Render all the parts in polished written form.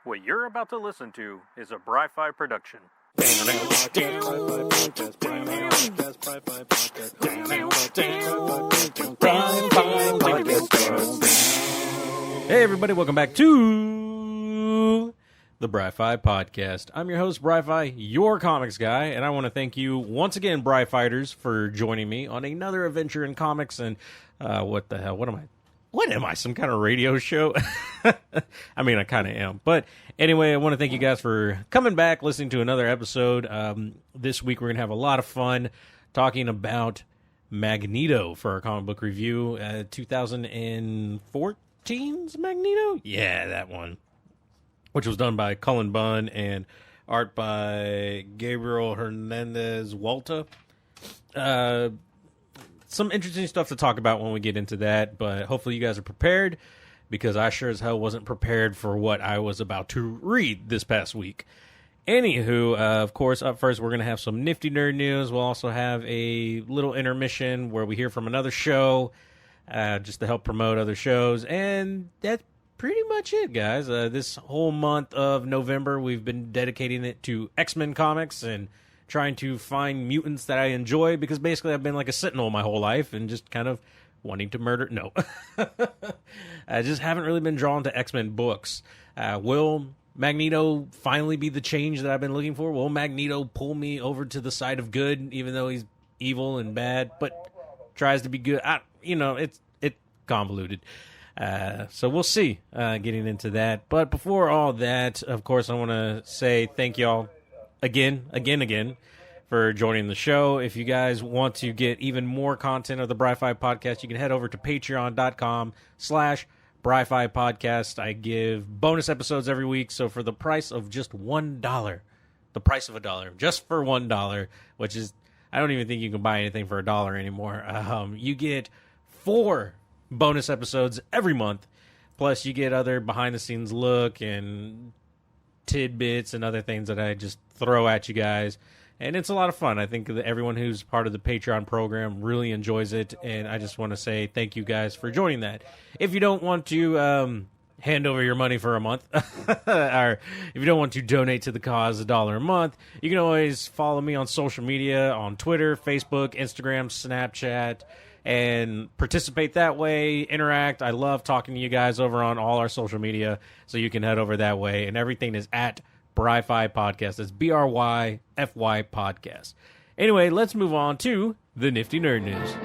What you're about to listen to is a Bry-Fy production. Hey everybody, welcome back to the Bry-Fy podcast. I'm your host, Bry-Fy, your comics guy, and I want to thank you once again, Bry-Fyghters, for joining me on another adventure in comics. And what the hell? What am I? What am I? Some kind of radio show? I mean, I kind of am. But anyway, I want to thank you guys for coming back, listening to another episode. This week, we're going to have a lot of fun talking about Magneto for our comic book review. 2014's Magneto? Yeah, that one. Which was done by Cullen Bunn and art by Gabriel Hernandez Walta. Some interesting stuff to talk about when we get into that, but hopefully you guys are prepared, because I sure as hell wasn't prepared for what I was about to read this past week. Anywho, of course, up first we're going to have some nifty nerd news. We'll also have a little intermission where we hear from another show, just to help promote other shows, and that's pretty much it, guys. This whole month of November, we've been dedicating it to X-Men comics and trying to find mutants that I enjoy, because basically I've been like a sentinel my whole life and just kind of wanting to murder. No. I just haven't really been drawn to X-Men books. Will Magneto finally be the change that I've been looking for? Will Magneto pull me over to the side of good, even though he's evil and bad, but tries to be good? It's convoluted. So we'll see getting into that. But before all that, of course, I want to say thank y'all again, for joining the show. If you guys want to get even more content of the Bry-Fy podcast, you can head over to patreon.com/Bry-Fy podcast. I give bonus episodes every week. So for the price of just $1, the price of $1, just for $1, which is, I don't even think you can buy anything for $1 anymore. You get 4 bonus episodes every month. Plus you get other behind the scenes look and tidbits and other things that I just throw at you guys, and it's a lot of fun. I think that everyone who's part of the Patreon program really enjoys it, and I just want to say thank you guys for joining that. If you don't want to hand over your money for a month, or if you don't want to donate to the cause $1 a month, you can always follow me on social media, on Twitter, Facebook, Instagram, Snapchat, and participate that way, interact. I love talking to you guys over on all our social media, so you can head over that way, and everything is at Bry-Fy Podcast. It's BRYFY Podcast. Anyway, let's move on to the nifty nerd news.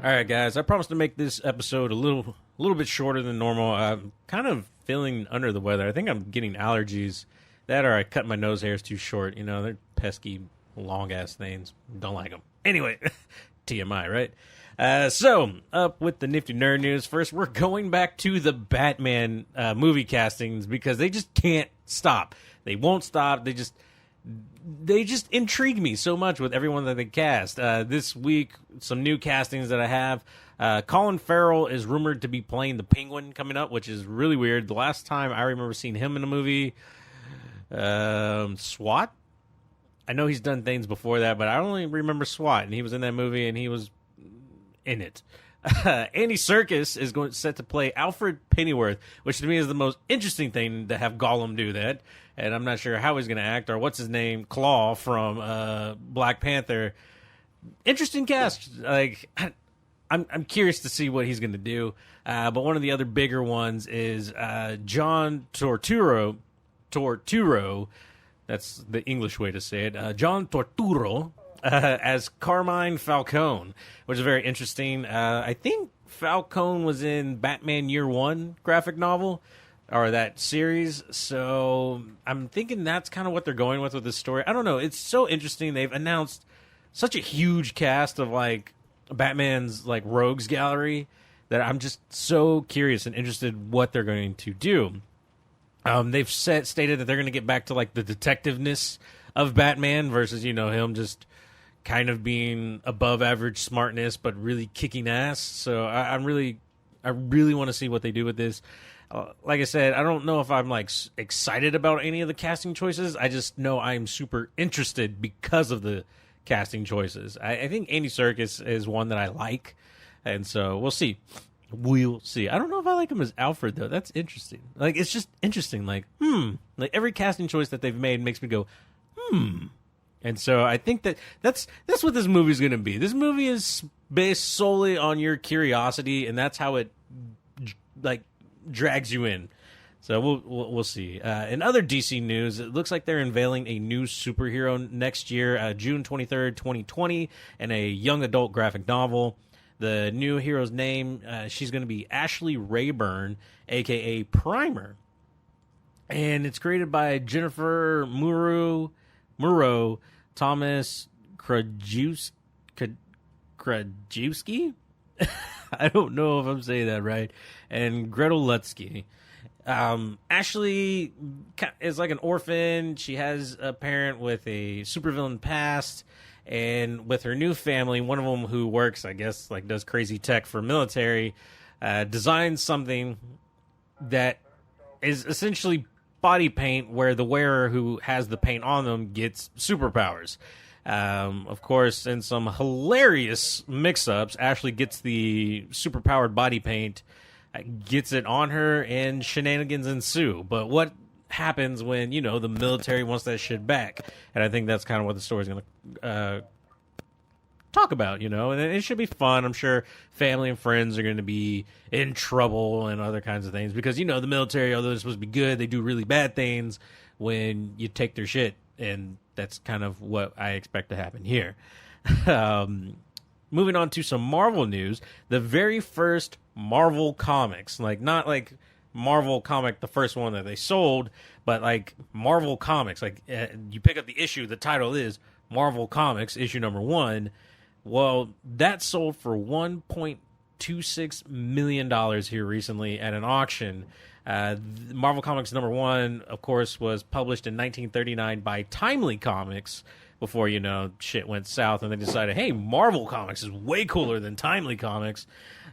All right, guys, I promised to make this episode a little bit shorter than normal. I'm kind of feeling under the weather. I think I'm getting allergies. That, or I cut my nose hairs too short. You know, they're pesky, long-ass things. Don't like them. Anyway, TMI, right? So, up with the nifty nerd news. First, we're going back to the Batman movie castings, because they just can't stop. They won't stop. They just intrigue me so much with everyone that they cast. This week, some new castings that I have. Colin Farrell is rumored to be playing the Penguin coming up, which is really weird. The last time I remember seeing him in a movie, SWAT. I know he's done things before that, but I only remember SWAT, and he was in that movie, and he was in it. Andy Serkis is set to play Alfred Pennyworth, which to me is the most interesting thing to have Gollum do that, and I'm not sure how he's going to act, or what's his name, Claw from Black Panther. Interesting cast. Like, I'm curious to see what he's going to do. But one of the other bigger ones is John Torturo. That's the English way to say it. John Torturo as Carmine Falcone, which is very interesting. I think Falcone was in Batman Year One graphic novel, or that series. So I'm thinking that's kind of what they're going with this story. I don't know. It's so interesting. They've announced such a huge cast of like Batman's like rogues gallery that I'm just so curious and interested what they're going to do. They've stated that they're going to get back to like the detectiveness of Batman versus, him just kind of being above average smartness, but really kicking ass. So I really want to see what they do with this. Like I said, I don't know if I'm like excited about any of the casting choices. I just know I'm super interested because of the casting choices. I think Andy Serkis is one that I like. And so we'll see. We'll see. I don't know if I like him as Alfred though. That's interesting. Like, it's just interesting. Like, like every casting choice that they've made makes me go, And so I think that's what this movie's going to be. This movie is based solely on your curiosity, and that's how it like drags you in. So we'll see. In other DC news, it looks like they're unveiling a new superhero next year, June 23rd, 2020, and a young adult graphic novel. The new hero's name, she's going to be Ashley Rayburn, a.k.a. Primer. And it's created by Jennifer Murrow, Thomas Krajewski? I don't know if I'm saying that right. And Gretel Lutzke. Ashley is like an orphan. She has a parent with a supervillain past. And with her new family, one of them who works, I guess, like does crazy tech for military, designs something that is essentially body paint where the wearer who has the paint on them gets superpowers. Of course, in some hilarious mix-ups, Ashley gets the superpowered body paint, gets it on her, and shenanigans ensue. But what happens when, the military wants that shit back? And I think that's kind of what the story's going to talk about, and it should be fun. I'm sure family and friends are going to be in trouble and other kinds of things because, the military, although they're supposed to be good, they do really bad things when you take their shit, and that's kind of what I expect to happen here. Moving on to some Marvel news, the very first Marvel comics, like not like Marvel comic, the first one that they sold, but like Marvel comics, like you pick up the issue, the title is Marvel Comics issue number 1. Well, that sold for $1.26 million here recently at an auction. Marvel Comics number 1, of course, was published in 1939 by Timely Comics before, shit went south and they decided, hey, Marvel Comics is way cooler than Timely Comics.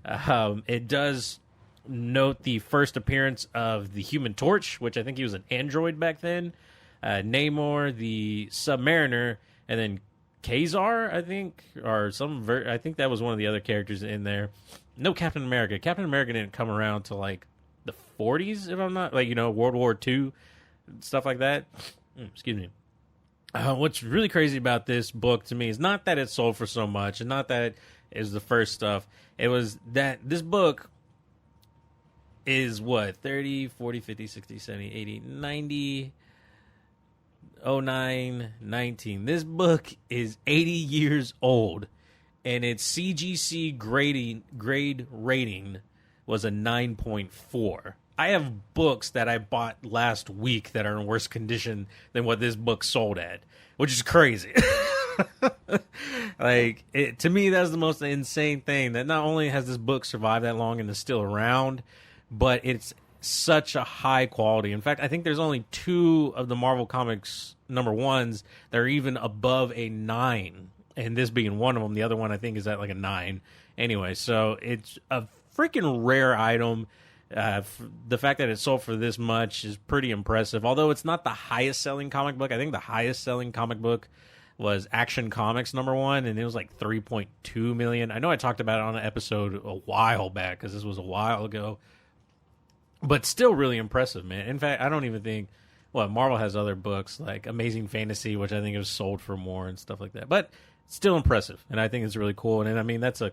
It does note the first appearance of the Human Torch, which I think he was an android back then, Namor, the Submariner, and then Kazar, I think, or I think that was one of the other characters in there. No Captain America. Captain America didn't come around to like the 40s, if I'm not, World War II, stuff like that. Excuse me. What's really crazy about this book to me is not that it sold for so much, and not that it is the first stuff. It was that this book is what, 30, 40, 50, 60, 70, 80, 90... 09, 19. This book is 80 years old, and its CGC grade rating was a 9.4. I have books that I bought last week that are in worse condition than what this book sold at, which is crazy. To me, that's the most insane thing, that not only has this book survived that long and is still around, but it's such a high quality. In fact, I think there's only 2 of the Marvel Comics number 1s that are even above a 9, and this being one of them. The other one I think is at like a 9. Anyway, so it's a freaking rare item. The fact that it sold for this much is pretty impressive. Although it's not the highest selling comic book. I think the highest selling comic book was Action Comics number 1, and it was like 3.2 million. I know I talked about it on an episode a while back because this was a while ago. But still really impressive, man. In fact, I don't even think... Marvel has other books like Amazing Fantasy, which I think is sold for more and stuff like that. But still impressive, and I think it's really cool. And I mean, that's a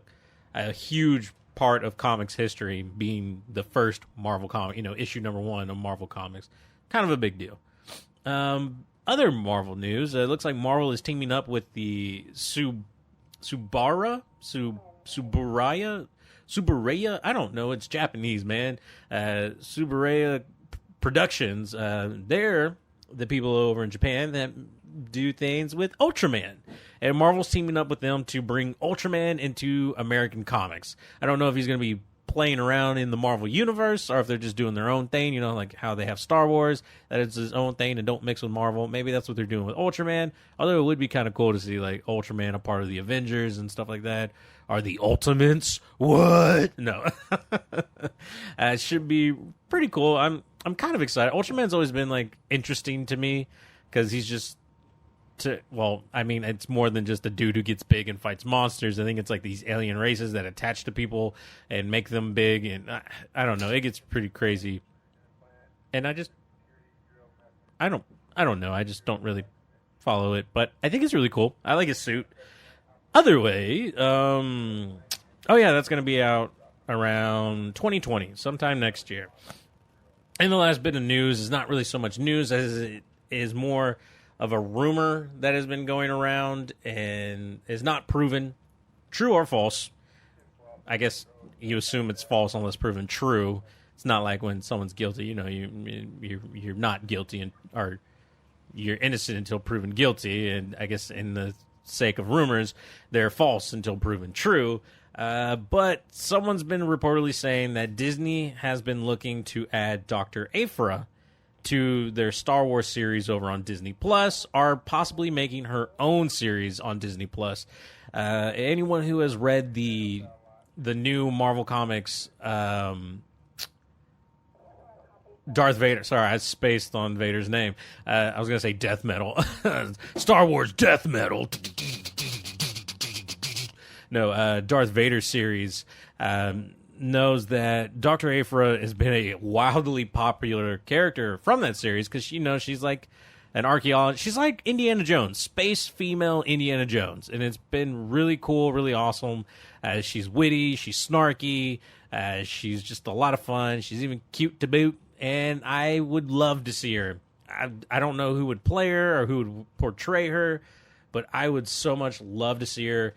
huge part of comics history, being the first Marvel comic, issue number 1 of Marvel Comics. Kind of a big deal. Other Marvel news, it looks like Marvel is teaming up with the Subaraya? I don't know. It's Japanese, man. Subaraya Productions. They're the people over in Japan that do things with Ultraman. And Marvel's teaming up with them to bring Ultraman into American comics. I don't know if he's going to be playing around in the Marvel universe or if they're just doing their own thing, like how they have Star Wars, that it's his own thing and don't mix with Marvel. Maybe that's what they're doing with Ultraman. Although it would be kind of cool to see like Ultraman a part of the Avengers and stuff like that. Are the Ultimates? What? No. It should be pretty cool. I'm kind of excited. Ultraman's always been like interesting to me because he's just it's more than just a dude who gets big and fights monsters. I think it's like these alien races that attach to people and make them big, and I don't know. It gets pretty crazy, and I don't know. I just don't really follow it, but I think it's really cool. I like his suit. Other way, oh yeah, that's going to be out around 2020, sometime next year. And the last bit of news is not really so much news as it is more of a rumor that has been going around and is not proven true or false. I guess you assume it's false unless proven true. It's not like when someone's guilty, you're not guilty or you're innocent until proven guilty. And I guess in the sake of rumors, they're false until proven true. But someone's been reportedly saying that Disney has been looking to add Dr. Aphra to their Star Wars series over on Disney Plus, are possibly making her own series on Disney Plus. Anyone who has read the new Marvel Comics, Darth Vader. Sorry, I spaced on Vader's name. I was going to say death metal. Star Wars death metal. No, Darth Vader series knows that Dr. Aphra has been a wildly popular character from that series because, she's like an archaeologist. She's like Indiana Jones, space female Indiana Jones. And it's been really cool, really awesome. She's witty, she's snarky, she's just a lot of fun. She's even cute to boot. And I would love to see her. I don't know who would play her or who would portray her, but I would so much love to see her.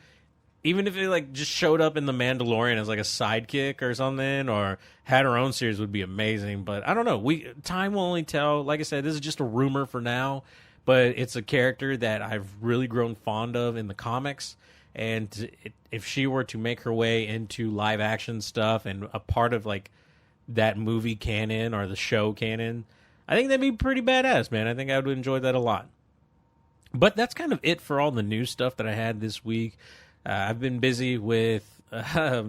Even if it just showed up in The Mandalorian as like a sidekick or something, or had her own series, would be amazing. But I don't know. Time will only tell. Like I said, this is just a rumor for now, but it's a character that I've really grown fond of in the comics. And if she were to make her way into live action stuff and a part of that movie canon or the show canon, I think that'd be pretty badass, man. I think I would enjoy that a lot. But that's kind of it for all the news stuff that I had this week. I've been busy with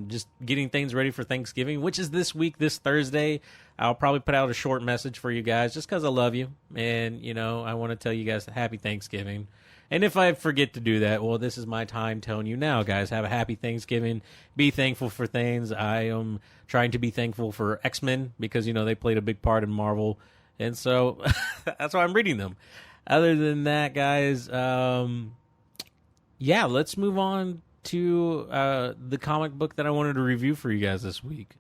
just getting things ready for Thanksgiving, which is this week, this Thursday. I'll probably put out a short message for you guys just because I love you. And, I want to tell you guys happy Thanksgiving. And if I forget to do that, well, this is my time telling you now, guys. Have a happy Thanksgiving. Be thankful for things. I am trying to be thankful for X-Men because, they played a big part in Marvel. And so that's why I'm reading them. Other than that, guys, let's move on to the comic book that I wanted to review for you guys this week.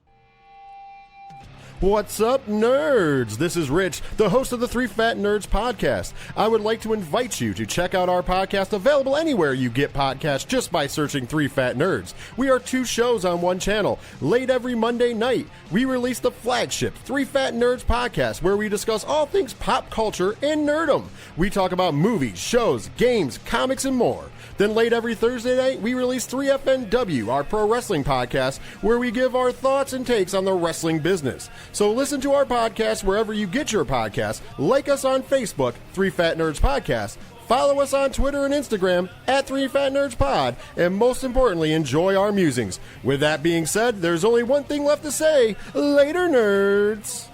What's up, nerds? This is Rich, the host of the Three Fat Nerds podcast. I would like to invite you to check out our podcast, available anywhere you get podcasts just by searching Three Fat Nerds. We are 2 shows on one channel. Late every Monday night, we release the flagship Three Fat Nerds podcast, where we discuss all things pop culture and nerdom. We talk about movies, shows, games, comics, and more. Then late every Thursday night, we release 3FNW, our pro wrestling podcast, where we give our thoughts and takes on the wrestling business. So listen to our podcast wherever you get your podcasts, like us on Facebook, 3 Fat Nerds Podcast, follow us on Twitter and Instagram, at 3 Fat Nerds Pod, and most importantly, enjoy our musings. With that being said, there's only one thing left to say. Later, nerds!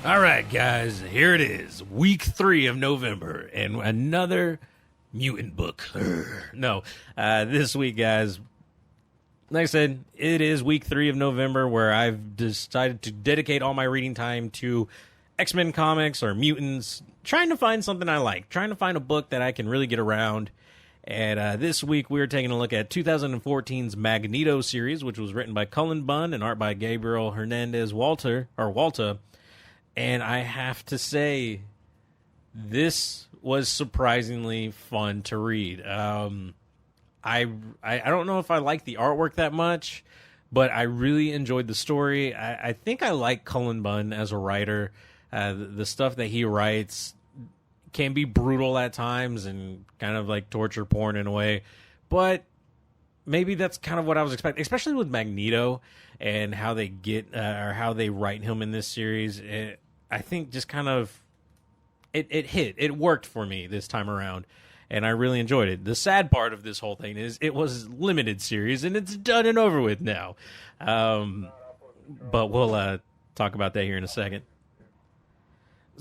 All right, guys, here it is, week 3 of November, and another mutant book. This week, guys, like I said, it is week 3 of November, where I've decided to dedicate all my reading time to X-Men comics or mutants, trying to find something I like, trying to find a book that I can really get around. And this week, we're taking a look at 2014's Magneto series, which was written by Cullen Bunn and art by Gabriel Hernandez Walta. And I have to say, this was surprisingly fun to read. I don't know if I like the artwork that much, but I really enjoyed the story. I think I like Cullen Bunn as a writer. The stuff that he writes can be brutal at times and kind of like torture porn in a way, but maybe that's kind of what I was expecting, especially with Magneto and how they get or how they write him in this series. I think just kind of it worked for me this time around, and I really enjoyed it. The sad part of this whole thing is it was a limited series, and it's done and over with now. But we'll talk about that here in a second.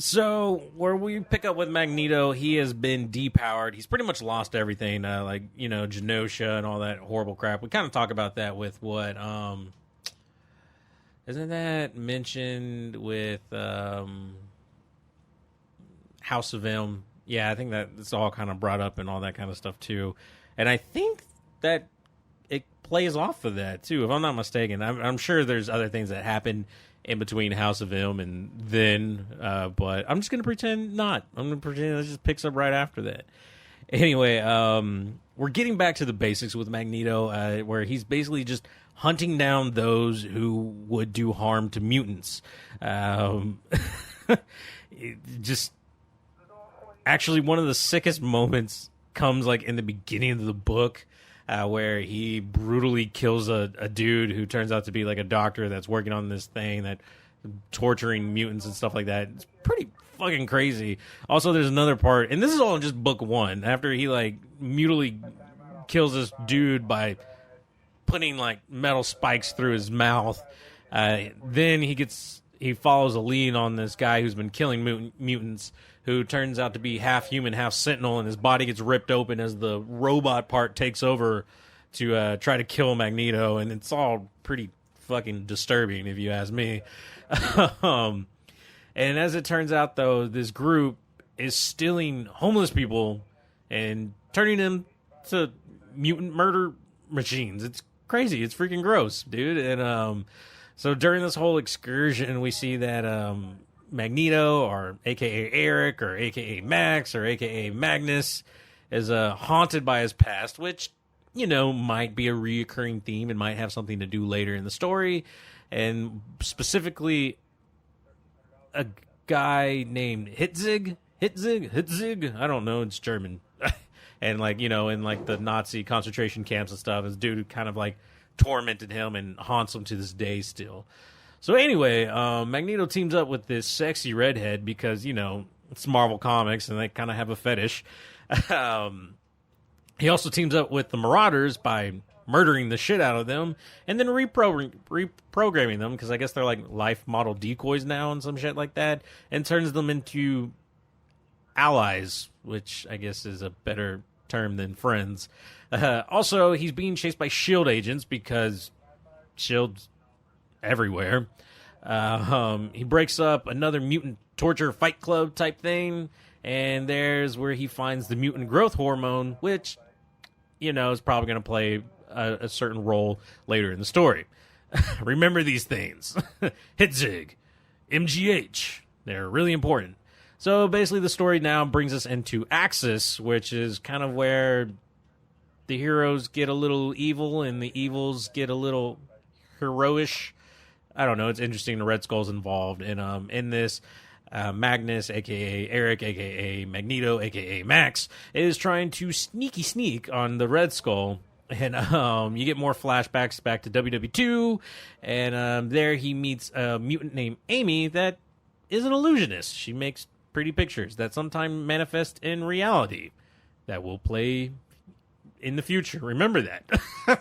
So, where we pick up with Magneto, he has been depowered. He's pretty much lost everything, Genosha and all that horrible crap. We kind of talk about that with what, isn't that mentioned with House of M? Yeah, I think that it's all kind of brought up and all that kind of stuff, too. And I think that it plays off of that, too, if I'm not mistaken. I'm sure there's other things that happen in between House of M and then, but I'm just going to pretend not. I'm going to pretend it just picks up right after that. Anyway, we're getting back to the basics with Magneto, where he's basically just hunting down those who would do harm to mutants. Actually, one of the sickest moments comes like in the beginning of the book, where he brutally kills a dude who turns out to be like a doctor that's working on this thing that torturing mutants and stuff like that. It's pretty fucking crazy. Also, there's another part, and this is all in just book one, after he like mutually kills this dude by putting like metal spikes through his mouth. Then he follows a lead on this guy who's been killing mutants, who turns out to be half human, half sentinel, and his body gets ripped open as the robot part takes over to try to kill Magneto, and it's all pretty fucking disturbing, if you ask me. And as it turns out, though, this group is stealing homeless people and turning them to mutant murder machines. It's crazy. It's freaking gross, dude. And so during this whole excursion, we see that Magneto, or a.k.a. Eric, or a.k.a. Max, or a.k.a. Magnus, is haunted by his past, which, might be a reoccurring theme and might have something to do later in the story. And specifically, a guy named Hitzig, I don't know, it's German. And, in, the Nazi concentration camps and stuff, this dude who kind of, tormented him and haunts him to this day still. So anyway, Magneto teams up with this sexy redhead because, it's Marvel Comics and they kind of have a fetish. He also teams up with the Marauders by murdering the shit out of them and then reprogramming them, because I guess they're like life model decoys now and some shit like that, and turns them into allies, which I guess is a better term than friends. Also, he's being chased by S.H.I.E.L.D. agents because S.H.I.E.L.D's everywhere. He breaks up another mutant torture fight club type thing, and there's where he finds the mutant growth hormone, which, is probably going to play a certain role later in the story. Remember these things. Hitzig, MGH, they're really important. So basically the story now brings us into Axis, which is kind of where the heroes get a little evil and the evils get a little heroish. I don't know. It's interesting. The Red Skull's involved in this. Magnus, a.k.a. Eric, a.k.a. Magneto, a.k.a. Max, is trying to sneak on the Red Skull. And you get more flashbacks back to WW2. And there he meets a mutant named Amy that is an illusionist. She makes pretty pictures that sometimes manifest in reality that will play in the future. Remember that.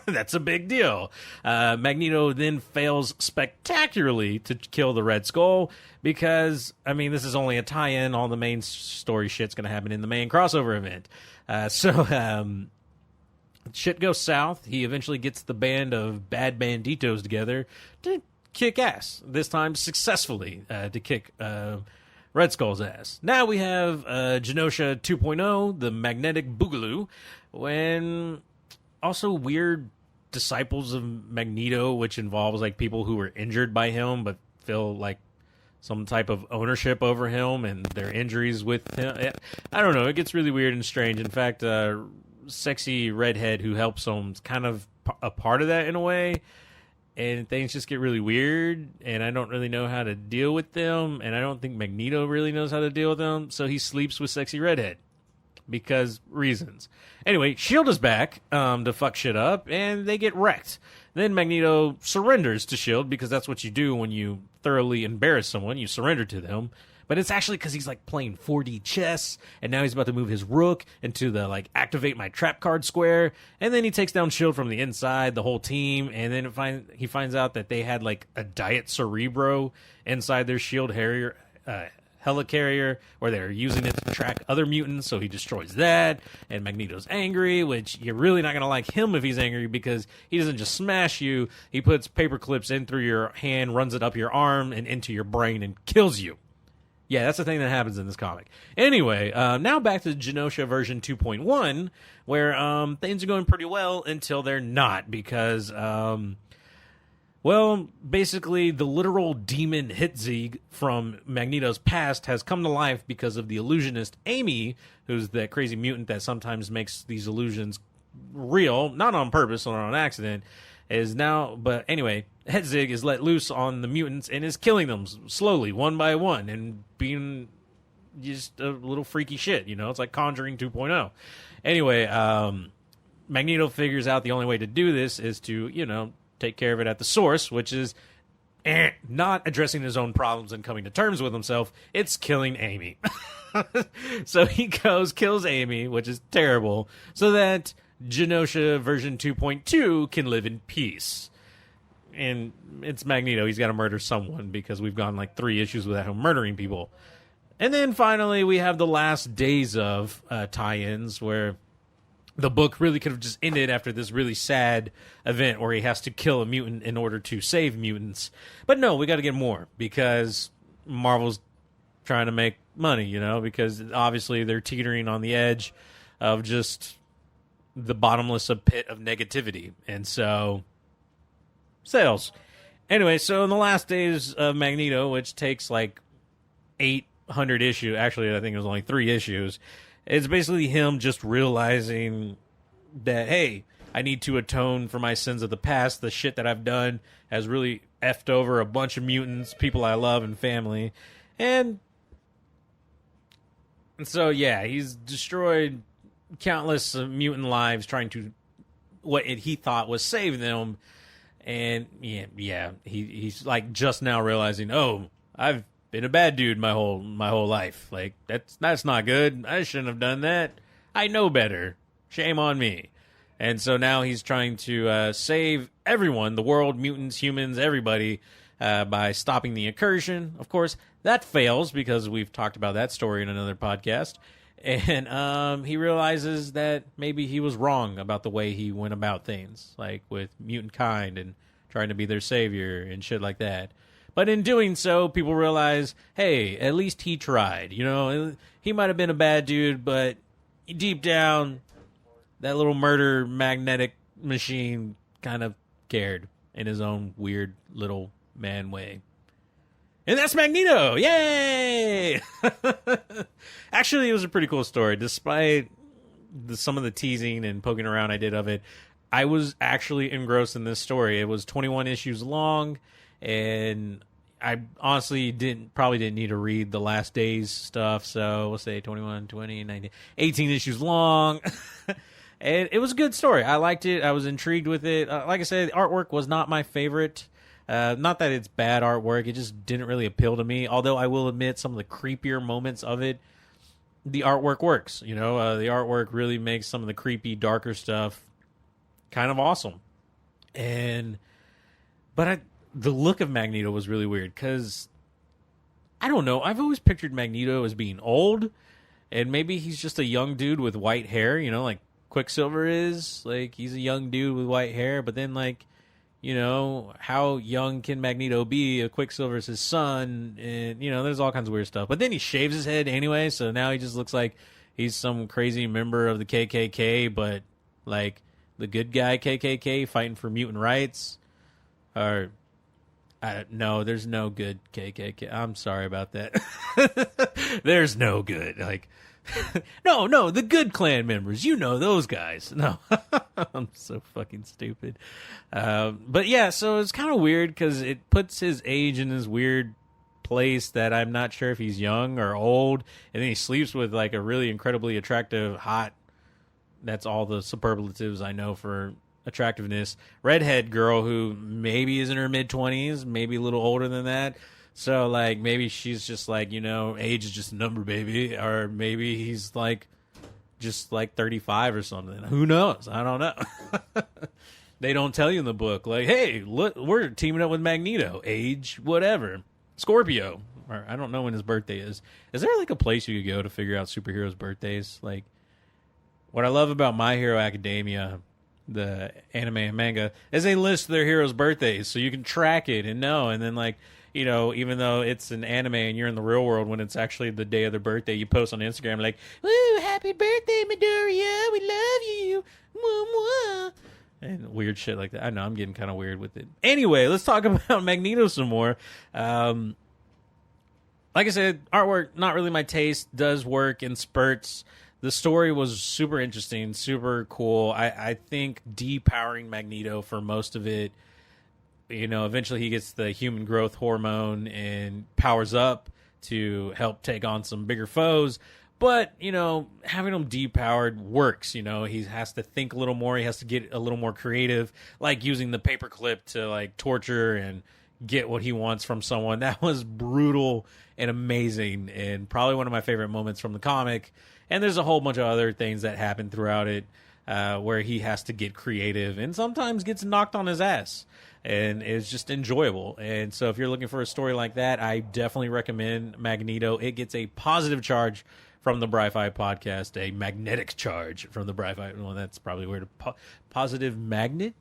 That's a big deal. Magneto then fails spectacularly to kill the Red Skull because, this is only a tie-in. All the main story shit's going to happen in the main crossover event. So shit goes south. He eventually gets the band of bad banditos together to kick ass. This time successfully to kick Red Skull's ass. Now we have Genosha 2.0, the Magnetic Boogaloo, when also weird disciples of Magneto, which involves people who were injured by him but feel like some type of ownership over him and their injuries with him. I don't know. It gets really weird and strange. In fact, sexy redhead who helps him is kind of a part of that in a way. And things just get really weird, and I don't really know how to deal with them, and I don't think Magneto really knows how to deal with them, so he sleeps with sexy redhead. Because reasons. Anyway, S.H.I.E.L.D. is back to fuck shit up, and they get wrecked. Then Magneto surrenders to S.H.I.E.L.D. because that's what you do when you thoroughly embarrass someone. You surrender to them. But it's actually because he's playing 4D chess, and now he's about to move his rook into the activate my trap card square, and then he takes down S.H.I.E.L.D. from the inside, the whole team, and then he finds out that they had a Diet Cerebro inside their S.H.I.E.L.D. helicarrier, or they're using it to track other mutants, so he destroys that. And Magneto's angry, which you're really not going to like him if he's angry, because he doesn't just smash you. He puts paper clips in through your hand, runs it up your arm and into your brain, and kills you. Yeah, that's the thing that happens in this comic. Anyway, now back to Genosha version 2.1, where things are going pretty well until they're not, because, well, basically the literal demon Hitzig from Magneto's past has come to life because of the illusionist Amy, who's that crazy mutant that sometimes makes these illusions real, not on purpose or on accident, is now, but anyway, Hitzig is let loose on the mutants and is killing them slowly, one by one, and being just a little freaky shit, you know? It's like Conjuring 2.0. Anyway, Magneto figures out the only way to do this is to, you know, take care of it at the source, which is not addressing his own problems and coming to terms with himself. It's killing Amy. So he goes, kills Amy, which is terrible, so that Genosha version 2.2 can live in peace. And it's Magneto. He's got to murder someone, because we've gone like 3 issues without him murdering people. And then finally we have the last days of tie-ins, where the book really could have just ended after this really sad event where he has to kill a mutant in order to save mutants. But no, we got to get more, because Marvel's trying to make money, you know, because obviously they're teetering on the edge of just the bottomless pit of negativity. And so, sales. Anyway, so in the last days of Magneto, which takes like 800 issues, actually I think it was only 3 issues, it's basically him just realizing that, hey, I need to atone for my sins of the past. The shit that I've done has really effed over a bunch of mutants, people I love, and family. And so, yeah, he's destroyed countless mutant lives trying to what he thought was save them. And yeah, he's like just now realizing, oh, I've been a bad dude my whole life. Like that's not good. I shouldn't have done that. I know better. Shame on me. And so now he's trying to save everyone, the world, mutants, humans, everybody, by stopping the incursion. Of course, that fails, because we've talked about that story in another podcast. And he realizes that maybe he was wrong about the way he went about things, like with mutant kind and trying to be their savior and shit like that. But in doing so, people realize, hey, at least he tried. You know, he might have been a bad dude, but deep down, that little murder magnetic machine kind of cared in his own weird little man way. And that's Magneto! Yay! Actually, it was a pretty cool story. Despite some of the teasing and poking around I did of it, I was actually engrossed in this story. It was 21 issues long, and I honestly probably didn't need to read the last days stuff, so we'll say 21, 20, 19, 18 issues long. And it was a good story. I liked it. I was intrigued with it. Like I said, the artwork was not my favorite. Not that it's bad artwork, it just didn't really appeal to me. Although I will admit, some of the creepier moments of it, the artwork works. You know, the artwork really makes some of the creepy, darker stuff kind of awesome. But the look of Magneto was really weird, because I don't know. I've always pictured Magneto as being old, and maybe he's just a young dude with white hair. You know, like Quicksilver is. Like, he's a young dude with white hair, but then, like, you know, how young can Magneto be if Quicksilver's his son? And, you know, there's all kinds of weird stuff. But then he shaves his head anyway, so now he just looks like he's some crazy member of the KKK, but, like, the good guy KKK fighting for mutant rights. Or, no, there's no good KKK. I'm sorry about that. There's no good. Like, no, the good Klan members. You know those guys. No, I'm so fucking stupid. But yeah, so it's kind of weird, because it puts his age in this weird place that I'm not sure if he's young or old. And then he sleeps with like a really incredibly attractive, hot, that's all the superlatives I know for attractiveness, redhead girl who maybe is in her mid-20s, maybe a little older than that. So, like, maybe she's just like, you know, age is just a number, baby. Or maybe he's, like, just, like, 35 or something. Who knows? I don't know. They don't tell you in the book. Like, hey, look, we're teaming up with Magneto. Age, whatever. Scorpio. or I don't know when his birthday is. Is there like a place you could go to figure out superheroes' birthdays? Like, what I love about My Hero Academia, the anime and manga, is they list their heroes' birthdays, so you can track it and know. And then, like, you know, even though it's an anime and you're in the real world, when it's actually the day of their birthday, you post on Instagram like, "Woo, happy birthday, Midoriya! We love you!" Mwah, mwah. And weird shit like that. I know, I'm getting kind of weird with it. Anyway, let's talk about Magneto some more. Like I said, artwork, not really my taste. Does work in spurts. The story was super interesting, super cool. I think depowering Magneto for most of it, you know, eventually he gets the human growth hormone and powers up to help take on some bigger foes. But, you know, having him depowered works. You know, he has to think a little more. He has to get a little more creative, like using the paperclip to, like, torture and get what he wants from someone. That was brutal and amazing, and probably one of my favorite moments from the comic. And there's a whole bunch of other things that happen throughout it where he has to get creative and sometimes gets knocked on his ass. And it's just enjoyable. And so if you're looking for a story like that, I definitely recommend Magneto. It gets a positive charge from the Bry-Fy podcast, a magnetic charge from the Bry-Fy. Well, that's probably weird. Positive magnetation,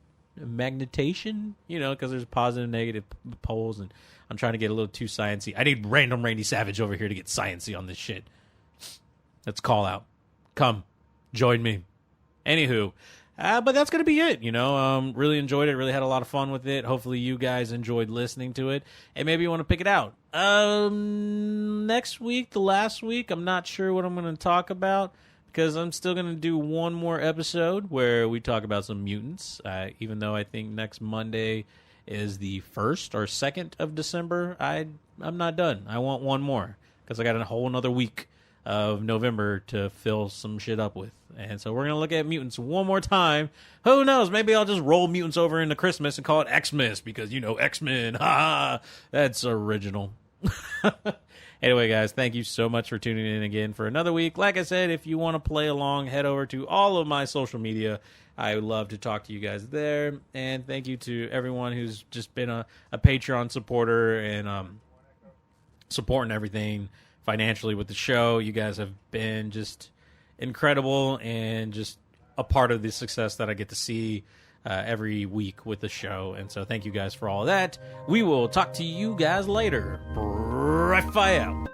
you know, because there's positive, negative poles, and I'm trying to get a little too sciencey. I need random Randy Savage over here to get sciencey on this shit. Let's call out. Come, join me. Anywho, but that's going to be it, you know. Really enjoyed it, really had a lot of fun with it. Hopefully you guys enjoyed listening to it, and maybe you want to pick it out. Next week, the last week, I'm not sure what I'm going to talk about, because I'm still going to do one more episode where we talk about some mutants, even though I think next Monday is the 1st or 2nd of December. I'm not done. I want one more, because I got a whole another week of November to fill some shit up with. And so we're going to look at mutants one more time. Who knows? Maybe I'll just roll mutants over into Christmas and call it Xmas, because, you know, X-Men. Ha! That's original. Anyway, guys, thank you so much for tuning in again for another week. Like I said, if you want to play along, head over to all of my social media. I would love to talk to you guys there. And thank you to everyone who's just been a Patreon supporter and supporting everything financially with the show. You guys have been just incredible and just a part of the success that I get to see every week with the show. And so thank you guys for all of that. We will talk to you guys later. Bry-Fy out.